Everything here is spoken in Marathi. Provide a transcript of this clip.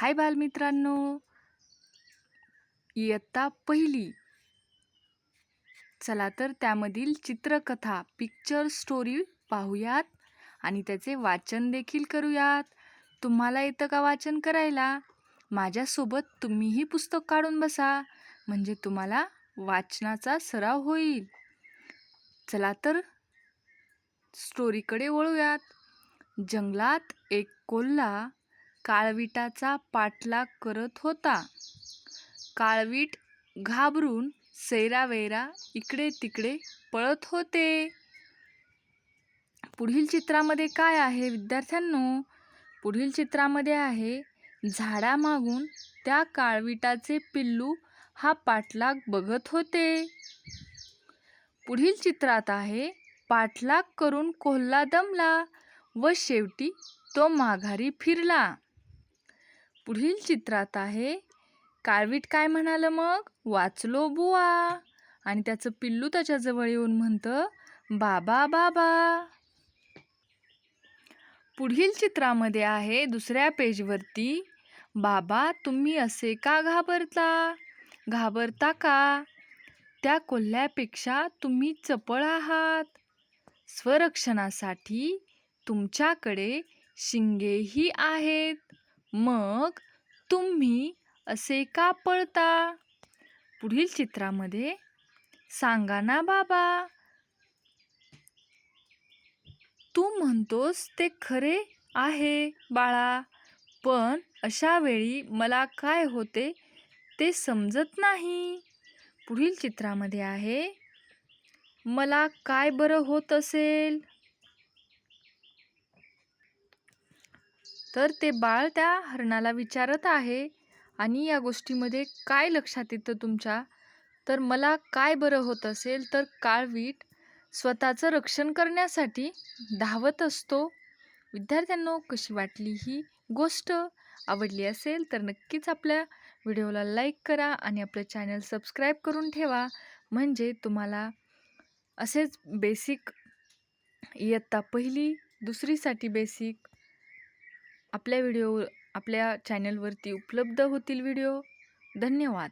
हाय बालमित्रांनो, इयत्ता पहिली. चला तर त्यामधील चित्रकथा पिक्चर स्टोरी पाहूयात आणि त्याचे वाचन देखील करूयात. तुम्हाला येतं का वाचन करायला? माझ्यासोबत तुम्हीही पुस्तक काढून बसा, म्हणजे तुम्हाला वाचनाचा सराव होईल. चला तर स्टोरीकडे वळूयात. जंगलात एक कोल्हा काळविटाचा पाठलाग करत होता. काळवीट घाबरून सैरावैरा इकडे तिकडे पळत होते. पुढील चित्रामध्ये काय आहे विद्यार्थ्यांनो? पुढील चित्रामध्ये आहे झाडामागून त्या काळविटाचे पिल्लू हा पाठलाग बघत होते. पुढील चित्रात आहे पाठलाग करून कोल्हा दमला व शेवटी तो माघारी फिरला. पुढील चित्रात आहे काळवीट काय म्हणालं मग? वाचलो बुवा. आणि त्याचं पिल्लू त्याच्याजवळ येऊन म्हणतं, बाबा बाबा. पुढील चित्रामध्ये आहे दुसऱ्या पेजवरती, बाबा तुम्ही असे का घाबरता का? त्या कोल्ह्यापेक्षा तुम्ही चपळ आहात. स्वरक्षणासाठी तुमच्याकडे शिंगेही आहेत. मग तुम्ही असे का पळता? पुढील चित्रामध्ये, सांगा ना बाबा, तू म्हणतोस ते खरे आहे बाळा, पण अशा वेळी मला काय होते ते समजत नाही. पुढील चित्रामध्ये आहे, मला काय बरं होत असेल? तर ते बाळ त्या हरणाला विचारत आहे. आणि या गोष्टीमध्ये काय लक्षात येतं तुमच्या? तर मला काय बरं होत असेल, तर काळवीट स्वतःचं रक्षण करण्यासाठी धावत असतो. विद्यार्थ्यांनो, कशी वाटली ही गोष्ट? आवडली असेल तर नक्कीच आपल्या व्हिडिओला लाईक करा आणि आपलं चॅनल सबस्क्राईब करून ठेवा, म्हणजे तुम्हाला असेच बेसिक इयत्ता पहिली दुसरीसाठी बेसिक आपल्या चॅनलवरती उपलब्ध होतील व्हिडिओ. धन्यवाद.